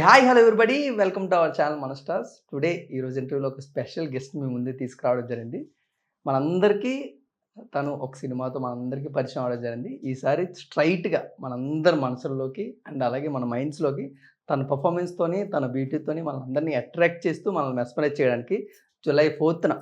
Hi hello everybody welcome to our channel మన stars. Today ఈరోజు ఇంటర్వ్యూలో ఒక స్పెషల్ గెస్ట్ మీ ముందు తీసుకురావడం జరిగింది. మనందరికీ తను ఒక సినిమాతో మనందరికీ పరిచయం అవ్వడం జరిగింది. ఈసారి స్ట్రైట్‌గా మనందరి మనసుల్లోకి అండ్ అలాగే మన మైండ్స్‌లోకి తన పర్ఫార్మెన్స్‌తోని, తన బ్యూటీతోని మనల్నందరినీ అట్రాక్ట్ చేస్తూ మనల్ని మెస్మరైజ్ చేయడానికి జూలై 4థ్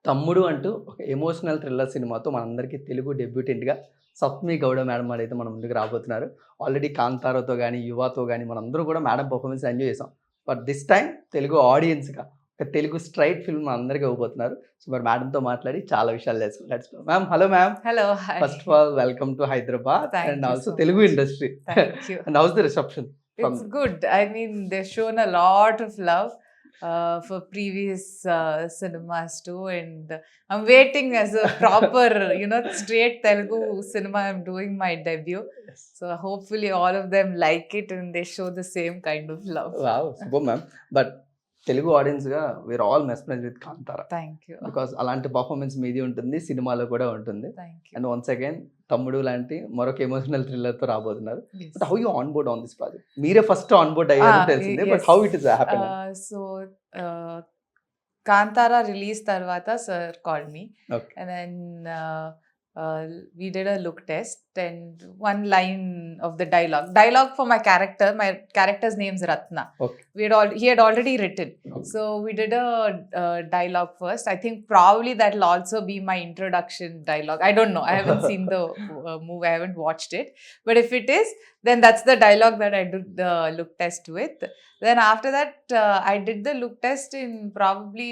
తమ్ముడు అంటూ ఒక ఎమోషనల్ థ్రిల్లర్ సినిమాతో మనందరికీ తెలుగు డెబ్యూటెంట్‌గా సప్మి గౌడ మేడం గారైతే మన ముందుకు రాబోతున్నారు. ఆల్రెడీ 'కాంతారా'తో గాని, 'యువ'తో గాని మనందరం కూడా మేడం పర్ఫార్మెన్స్ ఎంజాయ్ చేసాం. బట్ దిస్ టైమ్ తెలుగు ఆడియన్స్‌గా ఒక తెలుగు స్ట్రైట్ ఫిల్మ్ మనందరికీ ఇవ్వబోతున్నారు. సో మరి మేడంతో మాట్లాడి చాలా విషయాలు తెలుసుకుందాం. Let's go. Ma'am hello ma'am. Hello, hi. First of all welcome to Hyderabad Thank and you also so Telugu much. Industry. Thank you. And house the reception from It's good. I mean, they've shown a lot of love for previous cinemas too, and I'm waiting as a proper, straight Telugu cinema. I'm doing my debut, so hopefully all of them like it and they show the same kind of love. Wow super ma'am. But Telugu ఆడియన్స్‌గా we are all mesmerised with 'Kantara' Thank you. Because అలాంటి performance మీది ఉంటుంది. సినిమాలో కూడా ఉంటుంది. Thank you. And once again Thammudu లాంటి మరొక emotional థ్రిల్లర్‌తో రాబోతున్నారు. Yes. But how you on board on this project? మీరే ఫస్ట్ ఆన్ బోర్డ్ అయ్యారని తెలిసిందే. But yes. How it is happen? So, uh, Kantara release tarvata sir called me. Okay. And then we did a look test and one line of the dialogue for my character's name's Ratna. Okay. He had already written, so we did a dialogue first. I think probably that'll also be my introduction dialogue. I don't know, I haven't seen the movie, I haven't watched it, but if it is, then that's the dialogue that I did the look test with. Then after that I did the look test in probably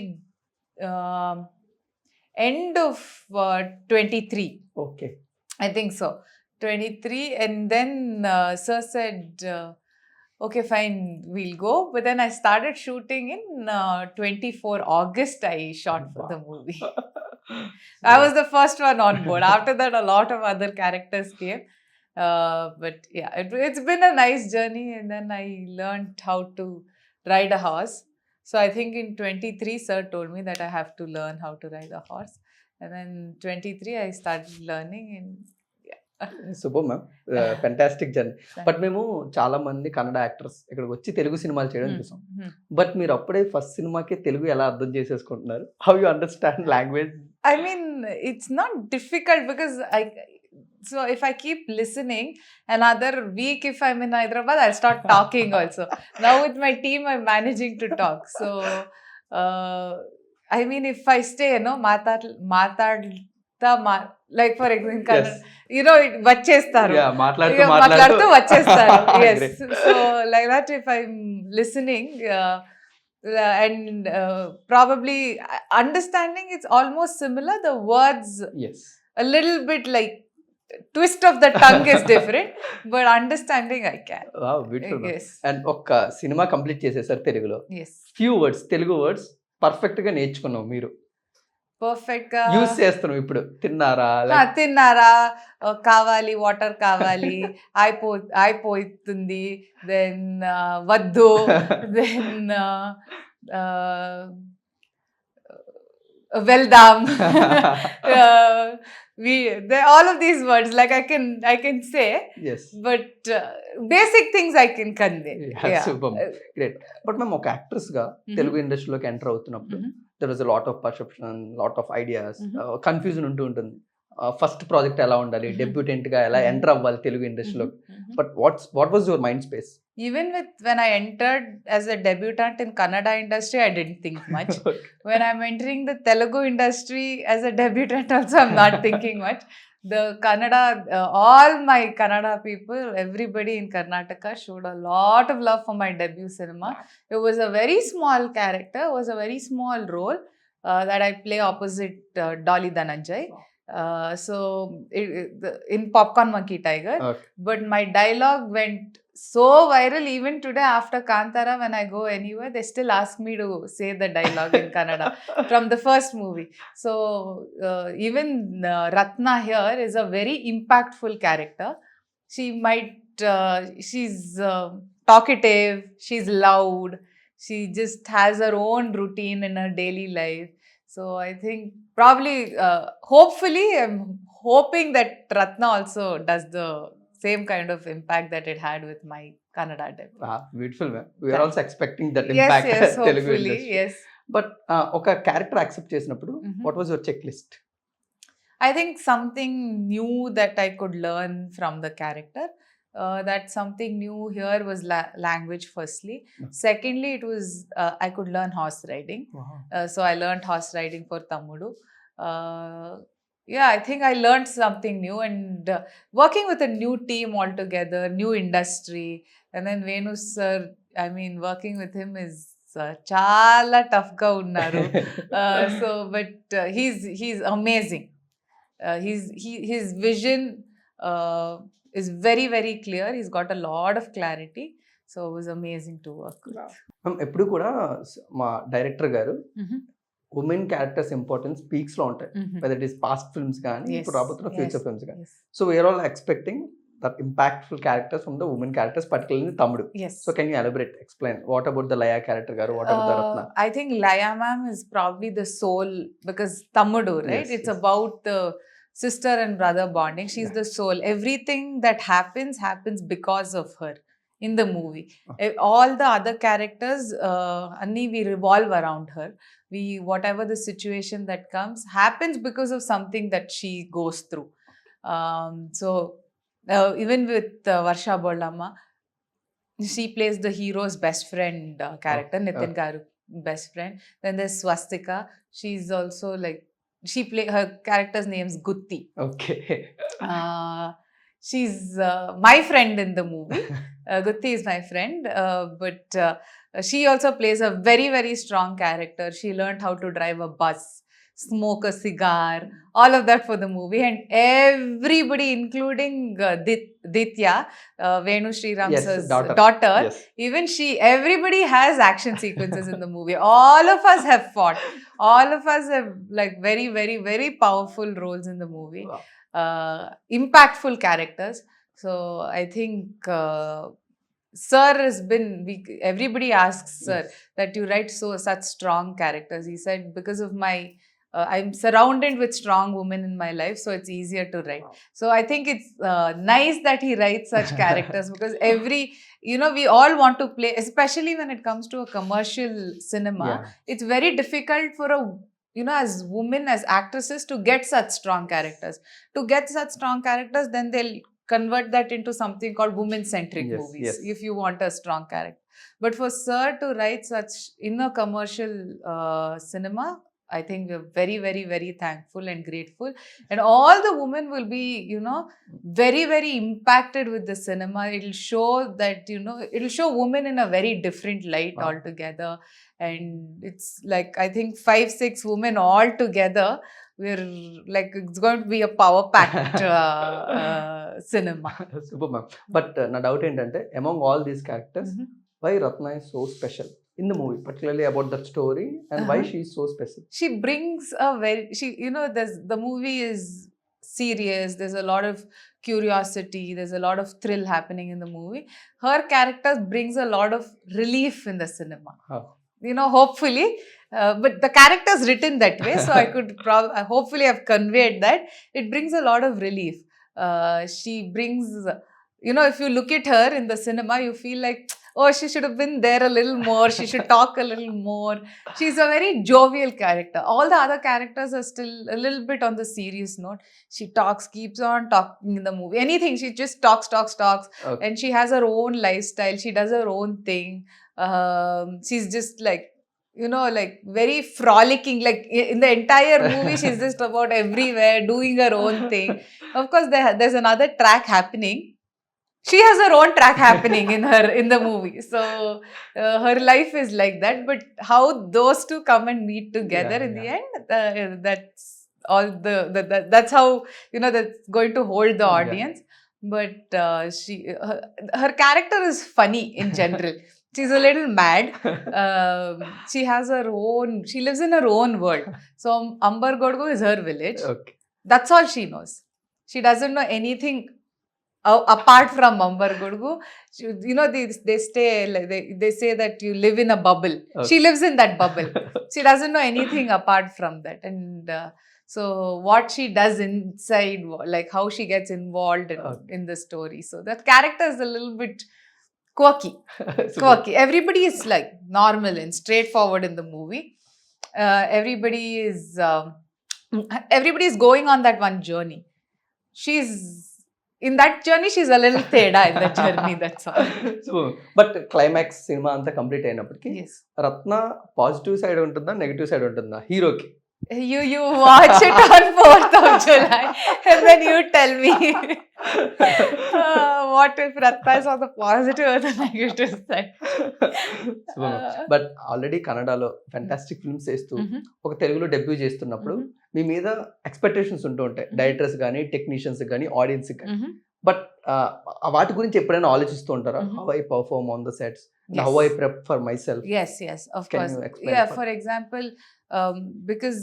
end of 23, okay. I think so, 23. And then sir said, okay fine, we'll go. But then I started shooting in 24 August. I shot for the movie. I was the first one on board. After that a lot of other characters came, but yeah, it's been a nice journey. And then I learned how to ride a horse. So I think in 23 sir told me that I have to learn how to ride a horse, and then 23 I started learning. And super ma'am. Fantastic journey. But మేము చాలా మంది Kannada actors ఇక్కడికి వచ్చి తెలుగు సినిమాలు చేయడం చూసాం. But మీరు అప్పుడే ఫస్ట్ సినిమాకి తెలుగు ఎలా అర్థం చేసేసుకుంటున్నారు? How you understand language? I mean, it's not difficult because so if I keep listening, another week if I'm in Hyderabad, I'll start talking also. Now with my team, I'm managing to talk. So, I mean, if I stay, like for example, vachestaru. Yeah, మాట్లాడుతూ వచ్చేస్తారు. Yes. Great. So like that, if I'm listening, and probably understanding, it's almost similar. The words yes. a little bit like twist of the tongue is different, but understanding I can. Wow beautiful. Yes. And ఒక్క cinema complete చేసేసారు తెలుగులో. Yes. Few words Telugu words perfect గా నేర్చుకున్నావు మీరు. Perfect గా use చేస్తున్నాం ఇప్పుడు. తిన్నారా? తిన్నారా, కావాలి, వాటర్ కావాలి, అయిపోతుంది, దెన్ వద్దు, దెన్ వెళ్దాం. All of these words, like I can say, yes. but basic things I can convey. Yeah. Super, great. But మేము ఒక యాక్ట్రెస్ గా తెలుగు ఇండస్ట్రీలోకి ఎంటర్ అవుతున్నప్పుడు there was lot of perception, lot of ideas, confusion ఉంటూ ఉంటుంది. First project ఎలా ఉండాలి, debutante గా ఎలా ఎంటర్ అవ్వాలి తెలుగు ఇండస్ట్రీలోకి. But what was your mind space? Even when I entered as a debutant in Kannada industry, I didn't think much. When I'm entering the Telugu industry as a debutant also, I'm not thinking much. The Kannada, all my Kannada people, everybody in Karnataka showed a lot of love for my debut cinema. It was a very small character, it was a very small role that I play opposite Dolly Dhananjay. So in Popcorn Monkey Tiger. Okay. But my dialogue went so viral. Even today after Kantara, when I go anywhere, they still ask me to say the dialogue in Kannada from the first movie. So even Ratna here is a very impactful character. She's talkative, she's loud, she just has her own routine in her daily life. So I think probably, hopefully, I'm hoping that Ratna also does the same kind of impact that it had with my Kannada deb. Beautiful ma'am. We are Thank- also expecting that Yes, impact yes, Telugu hopefully, industry. yes. But ఒక character accept చేసినప్పుడు Mhm. What was your check list? I think something new that I could learn from the character. That something new here was language, firstly. Mm. Secondly, it was I could learn horse riding. So I learned horse riding for Tammudu. Yeah, I think I learned something new, and working with a new team altogether, new industry, and then Venu sir, I mean, working with him is chala tough ga unnaru. So, but he's amazing. His vision is very, very clear. He's got a lot of clarity. So it was amazing to work with. Ma'am ఎప్పుడు కూడా మా director గారు Mhm. Women characters importance peaks లో ఉంటాయి, Mhm. Whether it is past films కానీ Yes, ఇప్పుడు రాబోతున్న future yes, films కానీ. yes. So we are all expecting that impactful characters from the women characters, particularly Thammudu. Yes. So can you elaborate, explain what about the Laya character గారు, what about the Ratna? I think Laya ma'am is probably the soul, because Tammudu, right? Yes, It's yes. about the sister and brother bonding. She's the soul. Everything that happens because of her in the movie. All the other characters, Anni, we revolve around her. Whatever the situation that comes happens because of something that she goes through. So even with Varsha Bollamma, she plays the hero's best friend character, Nitin Garu best friend. Then there's Swastika. She's also like, her character's name's Gutti. Okay. She's my friend in the movie. Gutti is my friend, but she also plays a very, very strong character. She learned how to drive a bus, smoke a cigar, all of that for the movie. And everybody, including Ditya, Venu Sriram's Yes, daughter. daughter, Yes. even everybody has action sequences in the movie. All of us have fought. All of us have like very, very, very powerful roles in the movie. Wow. Impactful characters. So I think Sir has been, everybody asks Sir Yes. that you write such strong characters. He said, because of my I'm surrounded with strong women in my life, so it's easier to write. Wow. So I think it's nice that he writes such characters, because we all want to play, especially when it comes to a commercial cinema. Yeah. It's very difficult for as women, as actresses, to get such strong characters. To get such strong characters, then they'll convert that into something called women-centric Yes, movies, yes. if you want a strong character. But for Sir to write such in a commercial cinema, I think we're very, very, very thankful and grateful. And all the women will be, very, very impacted with the cinema. It'll show that, it'll show women in a very different light Wow. altogether. And it's like, I think 5-6 women all together, we're like, it's going to be a power packed cinema. Super ma'am. But నా doubt ఏంటంటే, among all these characters, Mhm. Why Ratna is so special in the movie, particularly about that story, and why she is so special? She brings the movie is serious. There's a lot of curiosity. There's a lot of thrill happening in the movie. Her character brings a lot of relief in the cinema. Hopefully. But the character's written that way, so I could hopefully have conveyed that. It brings a lot of relief. She brings, if you look at her in the cinema, you feel like, oh, she should have been there a little more. She should talk a little more. She's a very jovial character. All the other characters are still a little bit on the serious note. She keeps on talking in the movie. Anything, she just talks. Okay. And she has her own lifestyle. She does her own thing. She's just like, like very frolicking. Like in the entire movie, she's just about everywhere doing her own thing. Of course, there's another track happening. She has her own track happening in the movie. So her life is like that. But how those two come and meet together Yeah, in the end, that's all that's how that's going to hold the Yeah. audience. But her character is funny in general. She's a little mad. She has her own. She lives in her own world. So Ambargodgu is her village. Okay. That's all she knows. She doesn't know anything apart from Ambargodgu. They stay like they say that you live in a bubble. Okay. She lives in that bubble. She doesn't know anything apart from that. And so what she does inside, like how she gets involved Okay. in the story. So that character is a little bit quirky. Super. Quirky. Everybody is like normal and straightforward in the movie. Everybody is going on that one journey. She's in that journey. She's a little teda in the journey. That's all. So but climax cinema అంతా complete అయినప్పటికీ Yes. రత్న positive side ఉంటుందా, negative side ఉంటుందా హీరోకి? You watch it on 4th of July and then you tell me what if Ratna is on the positive or the negative side. But already కన్నడలో fantastic films చేస్తూ Mhm. ఒక తెలుగులో debut చేస్తున్నప్పుడు Mhm. మీ మీద expectations ఉంటూ ఉంటాయి, directors కానీ technicians కానీ ఆడియన్స్ కానీ. Mhm. బట్ వాటి గురించి ఎప్పుడైనా ఆలోచిస్తూ ఉంటారా? Mhm. How I perform on the sets, Yes. How I prep for my self? Yes, of Can course. you explain Yeah, for- for example, because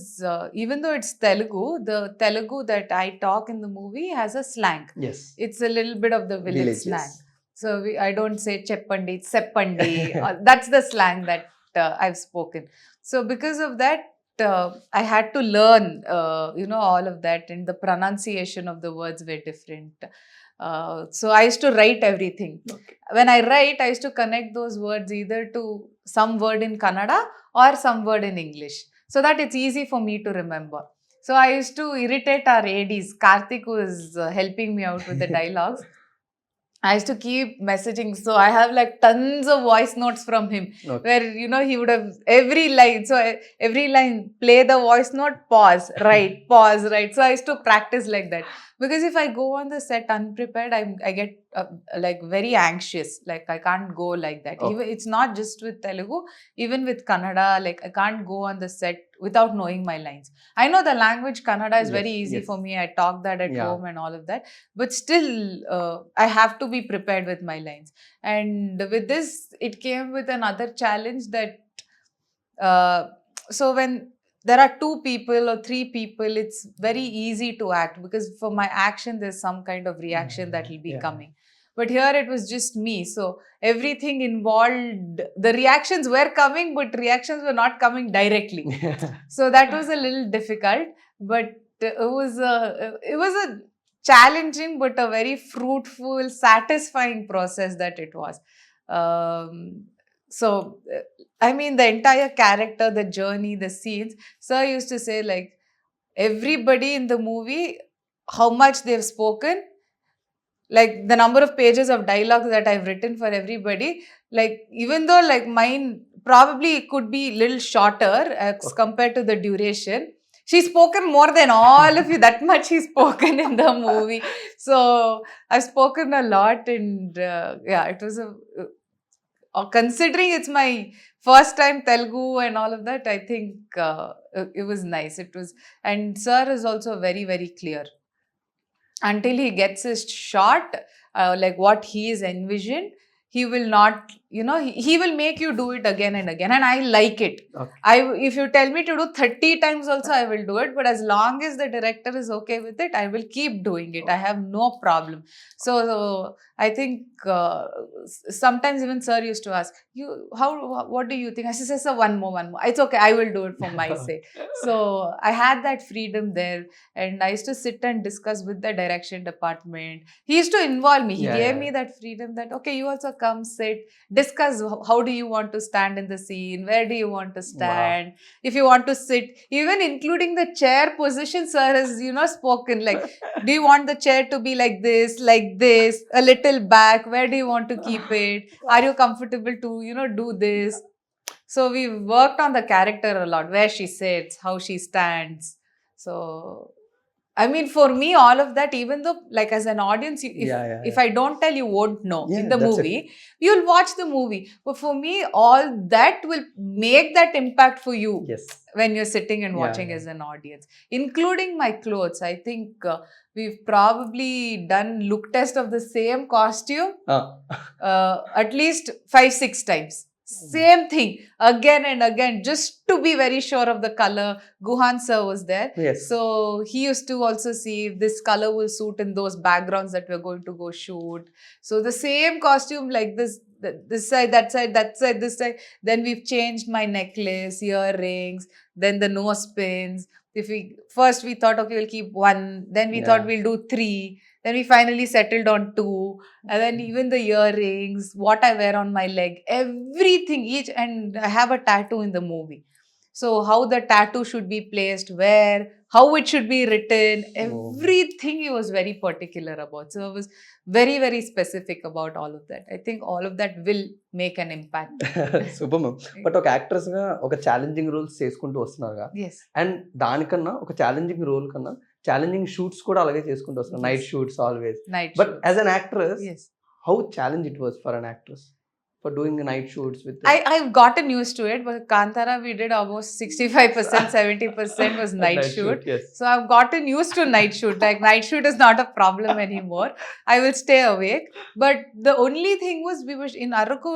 even though it's Telugu, the Telugu that I talk in the movie has a slang. Yes, It's a little bit of the village slang. Villages. So I don't say cheppandi, it's seppandi. That's the slang that I've spoken. So because of that, I had to learn, all of that, and the pronunciation of the words were different. So I used to write everything. Okay. When I write, I used to connect those words either to some word in Kannada or some word in English, so that it's easy for me to remember. So I used to irritate our ADs. Karthik was helping me out with the dialogues. I used to keep messaging. So I have like tons of voice notes from him Okay. where, he would have every line. So every line, play the voice note, pause, right, pause, right. So I used to practice like that. Because if I go on the set unprepared, I get like very anxious. Like I can't go like that. Okay. Even, it's not just with Telugu, even with Kannada, like I can't go on the set without knowing my lines. I know the language Kannada is very Yes, easy yes. for me. I talk that at Yeah. home and all of that. But still, I have to be prepared with my lines. And with this, it came with another challenge that so when there are 2 people or 3 people, it's very easy to act because for my action, there's some kind of reaction that will be Yeah. coming. But here it was just me. So everything involved, the reactions were coming, but reactions were not coming directly. So that was a little difficult, but it was a challenging but a very fruitful, satisfying process that it was. So I mean, the entire character, the journey, the scenes. Sir used to say like everybody in the movie, how much they've spoken, like the number of pages of dialogue that I've written for everybody, like even though like mine probably could be little shorter as compared to the duration, she's spoken more than all of you. That much she's spoken in the movie. So I've spoken a lot, and yeah, it was considering it's my first time Telugu and all of that, I think it was nice. It was, and sir is also very, very clear. Until he gets his shot, like what he is envisioned, he will not, he will make you do it again and again. And I like it. Okay. If you tell me to do 30 times also, I will do it. But as long as the director is okay with it, I will keep doing it. I have no problem. So I think sometimes even sir used to ask, what do you think? I said, sir, one more. It's okay. I will do it for my sake. So I had that freedom there. And I used to sit and discuss with the direction department. He used to involve me. He gave me that freedom that, okay, you also come sit, discuss how do you want to stand in the scene, where do you want to stand, if you want to sit, even including the chair position, sir has, spoken like, do you want the chair to be like this, a little back, where do you want to keep it, are you comfortable to, do this. So we worked on the character a lot, where she sits, how she stands. So I mean, for me, all of that, even though, like, as an audience, if I don't tell, you won't know in the movie. You'll watch the movie. But for me, all that will make that impact for you. Yes. When you're sitting and watching as an audience. Including my clothes. I think we've probably done look test of the same costume at least 5-6 times. Same thing again and again, just to be very sure of the color. Guhan sir was there. Yes. So he used to also see if this color will suit in those backgrounds that we're going to go shoot. So the same costume, like this side, that side, this side. Then we've changed my necklace, earrings, then the nose pins. We thought, okay, we'll keep 1. Then we thought we'll do 3. Then we finally settled on 2. And then even the earrings, what I wear on my leg, everything, each, and I have a tattoo in the movie. So how the tattoo should be placed, where, how it should be written, Oh. everything he was very particular about. So I was very, very specific about all of that. I think all of that will make an impact. Super ma'am. But ఒక actress గా ఒక challenging roles చేసుకుంటూ వస్తున్నారుగా, Yes. And దానికన్నా ఒక challenging role కన్నా challenging shoots కూడా అలాగే చేసుకుంటూ వస్తున్నారు, Yes. Night shoots always. Night but shoots. As an actress, Yes. How challenge it was for an actress for doing night shoots with I've gotten used to it, but Kantara we did almost 65%, 70% was night shoot. Yes. So I've gotten used to night shoot. Like night shoot is not a problem anymore. I will stay awake. But the only thing was we were in Araku.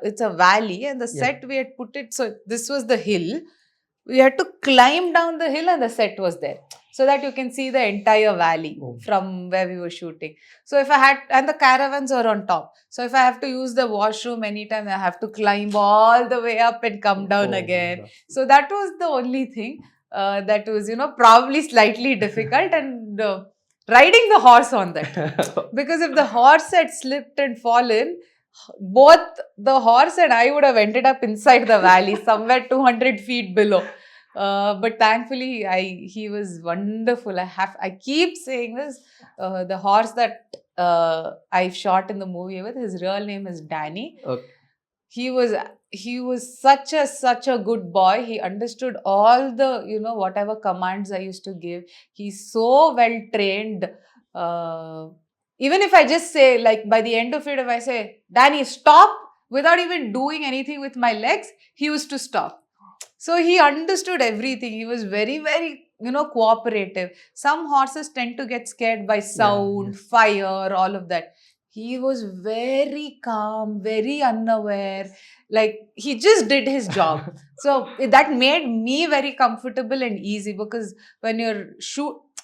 It's a valley, and the Yeah. set we had put it. So this was the hill. We had to climb down the hill, and the set was there, so that you can see the entire valley Oh. from where we were shooting. So if I had, and the caravans are on top. So if I have to use the washroom anytime, I have to climb all the way up and come down Oh my again. God. So that was the only thing that was, probably slightly difficult, and riding the horse on that. Because if the horse had slipped and fallen, both the horse and I would have ended up inside the valley, somewhere 200 feet below. But thankfully, he was wonderful. I keep saying this. The horse that I've shot in the movie with, his real name is Danny. Okay. He was such a good boy. He understood all the whatever commands I used to give. He's so well trained. Even if I just say, like, by the end of it, if I say, Danny, stop, without even doing anything with my legs, he used to stop. So he understood everything. He was very, very, cooperative. Some horses tend to get scared by sound, yes. fire, all of that. He was very calm, very unaware. Like, he just did his job. So that made me very comfortable and easy, because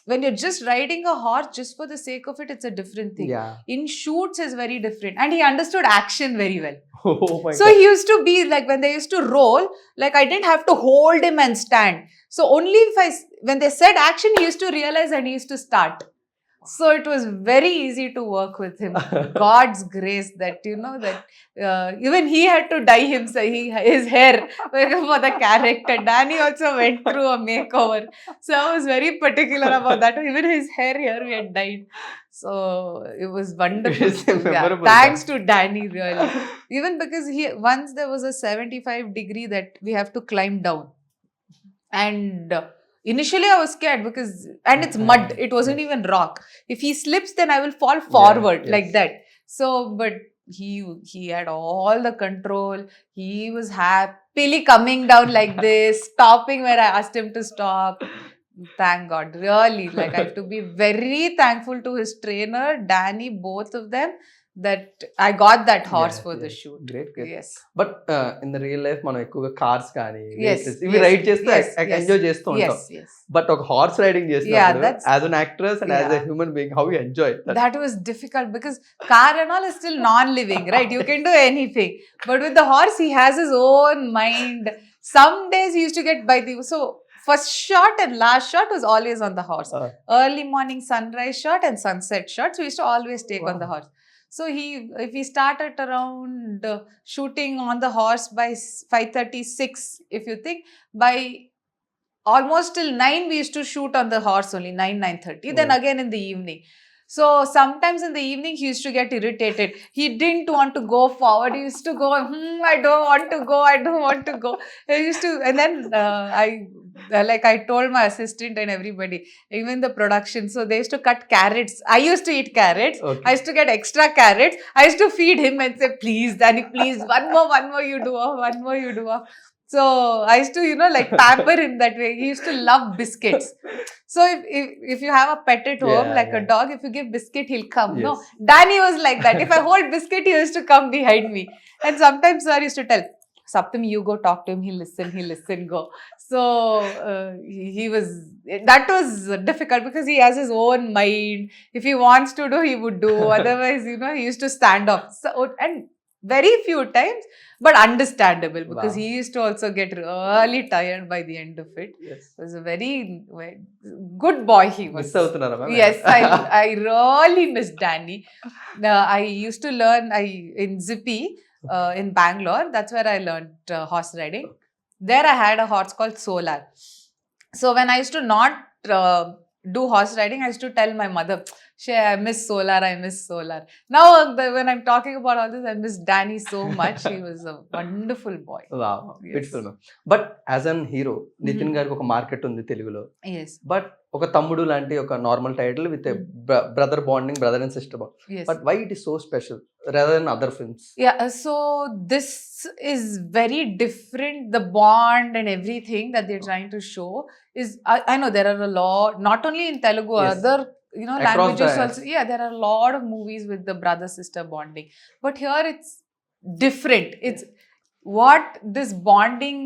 when you're just riding a horse just for the sake of it, it's a different thing. Yeah. In shoots is very different, and he understood action very well. Oh my So God. he used to be like, when they used to roll, like, I didn't have to hold him and stand. So only when they said action, he used to realize and he used to start. So it was very easy to work with him. God's grace that, even he had to dye his hair for the character. Danny also went through a makeover. So I was very particular about that. Even his hair here we had dyed. So it was wonderful. It's memorable, Thanks to Danny, really. Even because once there was a 75-degree that we have to climb down. And initially I was scared because, and it's mud, it wasn't even rock. If he slips, then I will fall forward like yes. that. So, but he had all the control. He was happily coming down like this, stopping where I asked him to stop. Thank God, really. Like, I have to be very thankful to his trainer, Danny, both of them, that I got that horse for the shoot. Great. Yes. But in the real life మనం ఎక్కువగా cars కానీ Yes, ఇవి yes, ride చేస్తూ yes, yes. Enjoy చేస్తూ ఉంటాం. Yes, yes. But ఒక horse riding Yeah, చేస్తున్నప్పుడు that's- as an actress and as a Yeah. Human being, how you enjoy That was difficult because car and all is still non-living, right? You can do anything. But with the horse, he has his own mind. Some days he used to get by the... So first shot and last shot was always on the horse. Early morning sunrise shot and sunset shots, we used to always take on the horse. So if he started around shooting on the horse by 5:36, if you think, by almost till 9 we used to shoot on the horse only, 9:30. Then Oh. again in the evening. So sometimes in the evening he used to get irritated. He didn't want to go forward. He used to go, I don't want to go. I don't want to go. He used to, and then I told my assistant and everybody, even the production. So they used to cut carrots. I used to eat carrots. Okay. I used to get extra carrots. I used to feed him and say, please, Danny, please, one more you do off, one more you do off. So I used to, like, pamper him that way. He used to love biscuits. So if you have a pet at home, Yeah, like a yeah. dog, if you give biscuit, he'll come. No, Yes. Danny was like that. If I hold biscuit, he used to come behind me. And sometimes sir used to tell, Saptami, you go talk to him, he'll listen, go. So that was difficult because he has his own mind. If he wants to do, he would do. Otherwise, he used to stand off. So, and very few times, but understandable because Wow. he used to also get really tired by the end of it. Yes. Was a very good boy he was. Miss అవుతున్నారా ma'am? Yes, I really miss Danny. I used to learn in Zippy in Bangalore. That's where I learned horse riding. There I had a horse called Solar. So when I used to not do horse riding, I used to tell my mother, "Shay, I miss Solar. I miss Solar." Now when I'm talking about all this, I miss Danny so much. He was a wonderful boy. Wow, Yes. Beautiful ma'am. But as an hero Nitin Mhm. గారికి ఒక market ఉంది తెలుగులో. Yes, but ఒక తమ్ముడు లాంటి ఒక normal title with brother bonding, brother and sister bond. yes. But why it is so special rather than other films? Yeah, so this is very different. The bond and everything that they're trying to show is, I know there are a lot, not only in Telugu, Yes. other Across languages the- also. Yeah, there are a lot of movies with the brother sister bonding, but here it's different. It's what this bonding,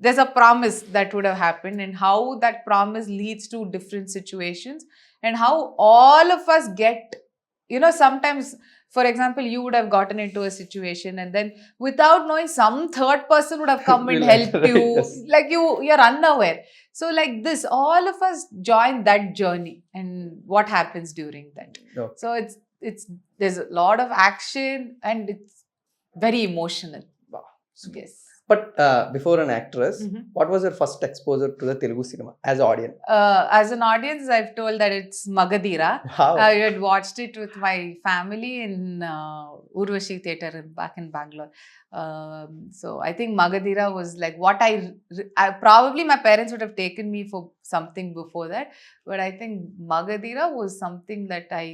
there's a promise that would have happened, and how that promise leads to different situations, and how all of us get, sometimes, for example, you would have gotten into a situation and then without knowing some third person would have come and Will- helped you. Yes. Like you're unaware. So like this, all of us join that journey and what happens during that. No. So it's there's a lot of action and it's very emotional. Wow. Yes. But before an actress, Mhm. what was your first exposure to the Telugu cinema as an audience? As an audience, I've told that it's Magadira. How? I had watched it with my family in Urvashi Theatre back in Bangalore. So I think Magadira was like what I probably my parents would have taken me for something before that, but I think Magadira was something that I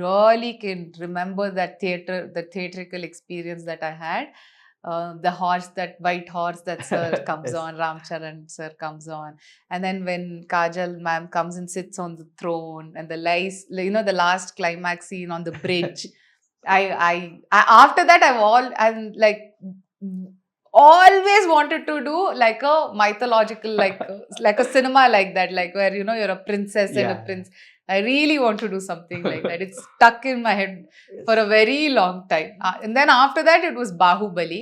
really can remember, that the theatrical experience that I had. The horse, that white horse that sir comes Yes. on, Ramcharan sir comes on. And then when Kajal ma'am comes and sits on the throne, and the last climax scene on the bridge. I after that I'm like always wanted to do like a mythological, like a cinema like that, like where you're a princess and a Yeah. prince. I really want to do something like that. It's stuck in my head Yes. for a very long time. And then after that, it was Bahubali.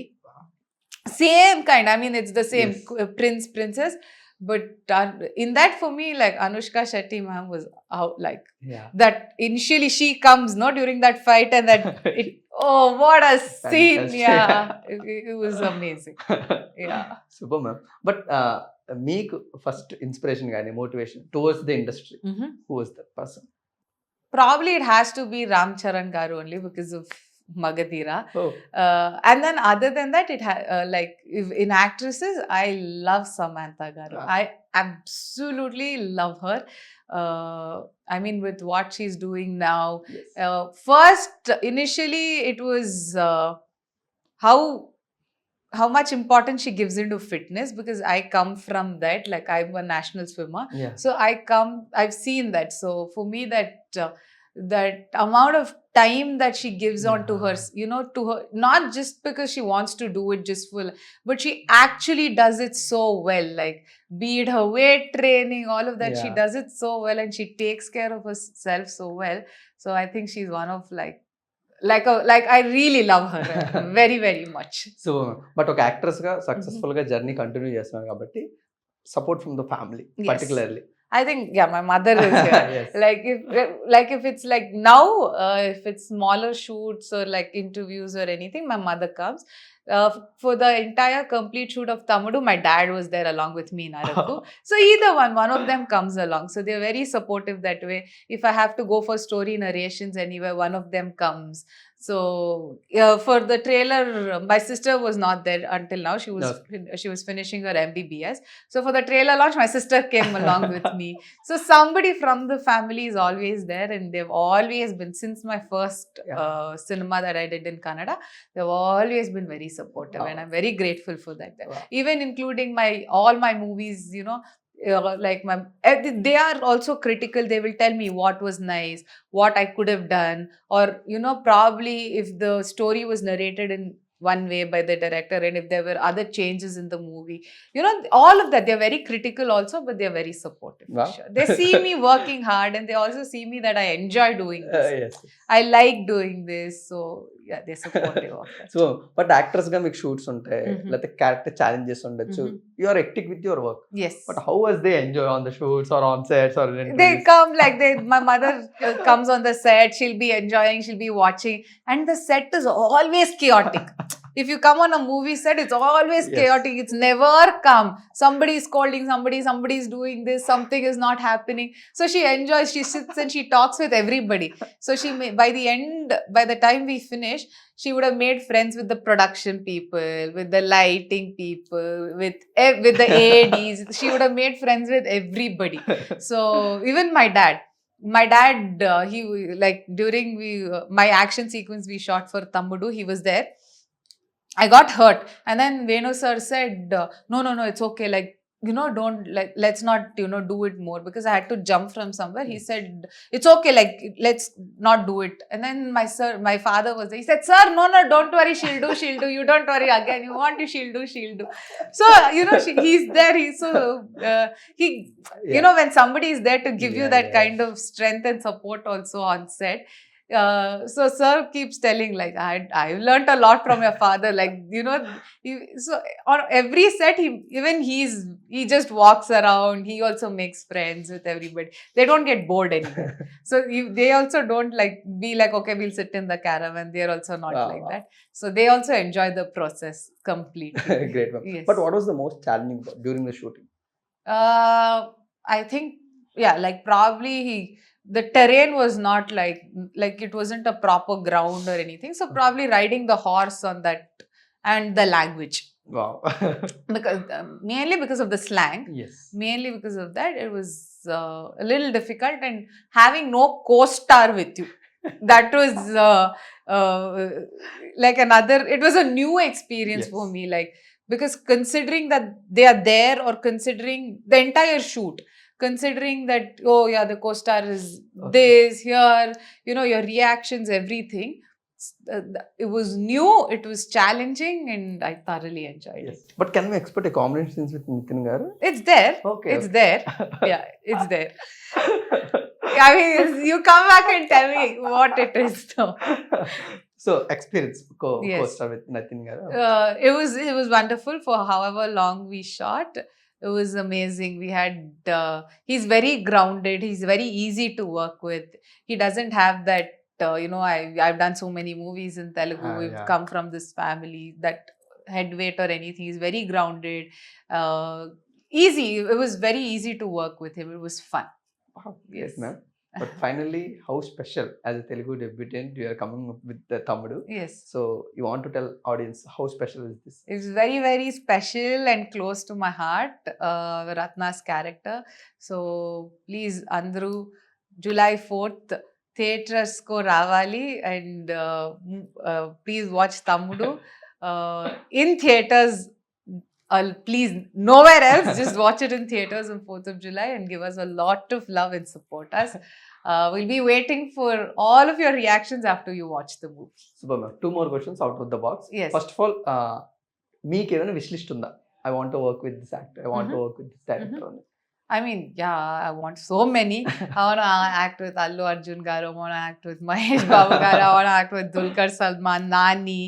Same kind. I mean, it's the same Yes. princess. But in that, for me, like Anushka Shetty ma'am was out, like Yeah. that. Initially, she comes during that fight, and that oh, what a scene! Fantastic. Yeah, it was amazing. Yeah. Super ma'am. But మీకు first inspiration కానీ motivation towards the industry, Mhm. Who was that person? Probably it has to be Ram Charan Garu only because of Magadira. Oh, And then other than that, like if in actresses, I love Samantha Garu. Wow. I absolutely love her. I mean, with what she's doing now. yes. First, initially, it was how much importance she gives into fitness, because I come from that. Like I'm a national swimmer. Yeah. So I've seen that. So for me, that amount of time that she gives on to her, to her, not just because she wants to do it just full, but she actually does it so well. Like be it her weight training, all of that, she Yeah. does it so well, and she takes care of herself so well. So I think she's one of like I really love her very, very much. So but ఒక actress గా successful గా journey continue చేస్తున్నారు కాబట్టి support from the family Yes. Particularly. I think, yeah, my mother is here. Like if it's like now, if it's smaller shoots or like interviews or anything, my mother comes. For the entire complete shoot of Tamudu, my dad was there along with me in Araku. So either one of them comes along. So they're very supportive that way. If I have to go for story narrations anywhere, one of them comes. So for the trailer, my sister was not there until now. She was finishing her MBBS. So for the trailer launch, my sister came along with me. So somebody from the family is always there, and they've always been, since my first cinema that I did in Kannada, they've always been very supportive. Wow. And I'm very grateful for that. Wow. Even including all my movies, like they are also critical. They will tell me what was nice, what I could have done, or probably if the story was narrated in one way by the director, and if there were other changes in the movie, all of that, they're very critical also, but they're very supportive. For Wow. sure. They see me working hard, and they also see me that I enjoy doing this. Yes. I like doing this, so yeah, they're supportive of that. So but actors గా మీకు shoots ఉంటాయి, Mhm. లేకపోతే character challenges ఉండొచ్చు, Mhm. You are hectic with your work, Yes. But how was they enjoy on the shoots or on sets or They come like my mother comes on the set, she'll be enjoying, she'll be watching, and the set is always chaotic. If you come on a movie set, it's always Yes. chaotic. It's never calm. Somebody's scolding somebody's doing this, something is not happening. So she enjoys, she sits and she talks with everybody. So by the end, by the time we finish, she would have made friends with the production people, with the lighting people, with the ADs. She would have made friends with everybody. So even my dad, he like during my action sequence we shot for Tammudu, he was there. I got hurt, and then Venu sir said, no, it's okay, like, don't, like, let's not, do it more, because I had to jump from somewhere. He said, it's okay, like, let's not do it. And then my father was there. He said, sir, no, don't worry, she'll do, you don't worry again, you want to, she'll do. So, he's there, he's so, he, when somebody is there to give you that kind of strength and support also on set. So sir keeps telling, like, I've learned a lot from your father, like, so on every set, he just walks around, he also makes friends with everybody. They don't get bored anymore. So they also don't like be like, okay, we'll sit in the caravan. They're also not Wow, like wow. that. So they also enjoy the process completely. Great, ma'am. Yes. But what was the most challenging part during the shooting? I think, yeah, like probably the terrain was not like it wasn't a proper ground or anything. So probably riding the horse on that, and the language, Wow. because mainly because of the slang, Yes. mainly because of that, it was a little difficult, and having no co-star with you, that was like it was a new experience for Yes. me, like, because considering that they are there, or considering the entire shoot, considering that, oh yeah, the co-star is Okay. this here, your reactions, everything, it was new, it was challenging, and I thoroughly enjoyed Yes. it. But can we expect a combination scenes with Nitin garu? It's there. Okay. It's there. Yeah, it's there. I mean, you come back and tell me what it is though. So experience Yes. co-star with Nitin garu. It was wonderful for however long we shot. It was amazing. We had he's very grounded, he's very easy to work with. He doesn't have that I've done so many movies in Telugu, we've Yeah. come from this family, that head weight or anything. He's very grounded, easy. It was very easy to work with him. It was fun. Wow. Yes. Yes, ma'am. But finally, how special as a Telugu debutant you are coming up with the Tammudu. Yes. So you want to tell audience how special is this? It's very, very special and close to my heart, Ratna's character. So please, Andru, July 4th, theatres ko ravali, and please watch Tammudu in theatres. Please, nowhere else. Just watch it in theatres on 4th of July and give us a lot of love and support us. We'll be waiting for all of your reactions after you watch the movie. Super, ma'am. 2 more questions out of the box. Yes. First of all, మీకు ఏమైనా wish list ఉందా? I want to work with this actor, I want to work with this director. I mean, yeah, I want so many. I want to act with Allu Arjun garu, I want to act with Mahesh Babu garu, I want to act with Dulquer Salman, Nani.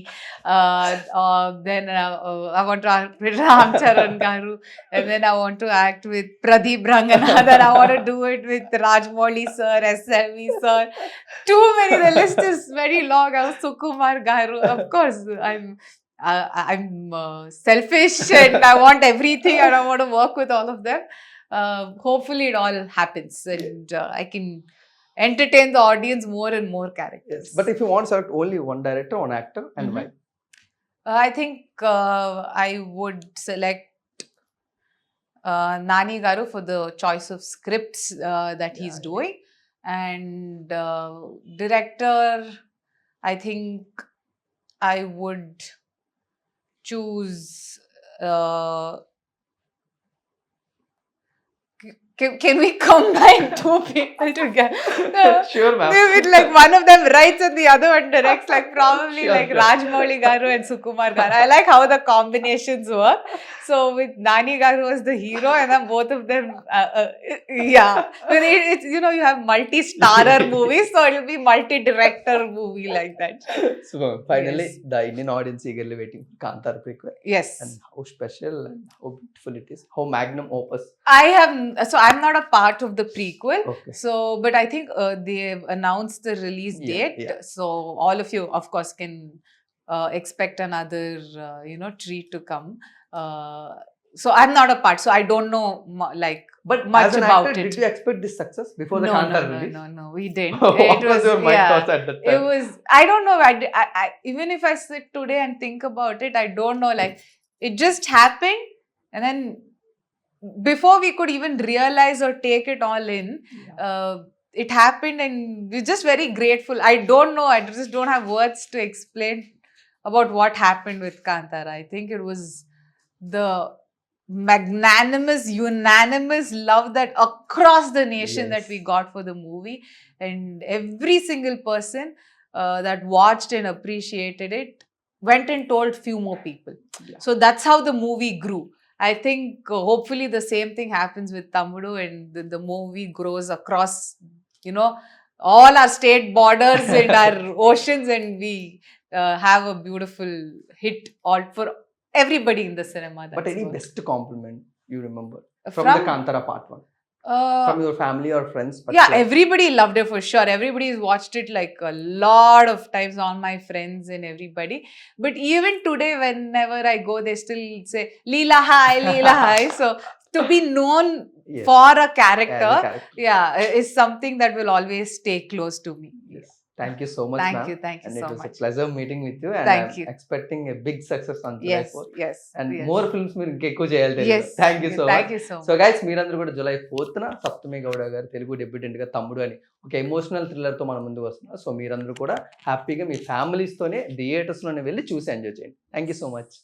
Then I want to act with Ram Charan garu, and then I want to act with Pradeep Ranganathan. I want to do it with Rajmouli sir, SLV sir. Too many. The list is very long. I was Sukumar garu. Of course, I'm selfish, and I want everything, and I want to work with all of them. Hopefully it all happens, and I can entertain the audience more and more characters. Yes. But if you want to select only one director, one actor, and why? I think I would select Nani garu for the choice of scripts that he's doing, and director, I think I would choose can we combine two people together? Sure, ma'am. With like one of them writes and the other one directs, like probably Sure, like sure. Rajmouli Garu and Sukumar Garu. I like how the combinations work. So with Nani Garu was the hero, and then both of them, yeah. When it's, you know, you have multi-starrer movies, so it'll be multi-director movie like that. So finally, Yes. the Indian audience eagerly waiting for Kantara prequel. Yes. And how special and how beautiful it is. How magnum opus. I'm not a part of the prequel. Okay. So, but I think they've announced the release Yeah, date. yeah. So all of you, of course, can expect another, treat to come. So I'm not a part. So I don't know like But much as an about actor, it. did you expect this success before the no, Kantara no, release? no, we didn't. What was your mind thoughts at that time? It was, I don't know. I even if I sit today and think about it, I don't know. Like, it just happened, and then before we could even realize or take it all in, it happened, and we're just very grateful. I don't know. I just don't have words to explain about what happened with Kantara. I think it was the magnanimous, unanimous love that across the nation that Yes. we got for the movie, and every single person that watched and appreciated it went and told few more people. Yeah. So that's how the movie grew. I think hopefully the same thing happens with Tammudu, and the movie grows across, all our state borders and our oceans, and we have a beautiful hit all for everybody in the cinema. But that's any what- best compliment you remember from the From, Kantara part 1? uh, From your family or friends? yeah, particular? everybody loved it for sure. Everybody's watched it like a lot of times, all my friends and everybody. But even today, whenever I go, they still say Leela hi, Leela hi. So to be known Yes. for a Yeah, character, the character. is something that will always stay close to me. Yes. Thank you so much, Thank ma'am. you And so it was much. a pleasure meeting with you. And Thank I'm you. expecting a big success on July Yes, 4th. yes. And yes. more films మీరు ఇంకెక్కువ చేయాలి. Yes. Thank you so Thank much. you so much. So guys, మీరందరూ కూడా July 4th సప్తమి గౌడ గారు Telugu debutante గా తమ్ముడు అని ఒక ఎమోషనల్ థ్రిల్లర్ తో మన ముందుకు వస్తున్నారు. సో మీరందరూ కూడా హ్యాపీగా మీ ఫ్యామిలీస్ తోనే థియేటర్స్ లోనే వెళ్ళి చూసి ఎంజాయ్ చేయండి. Thank you so much.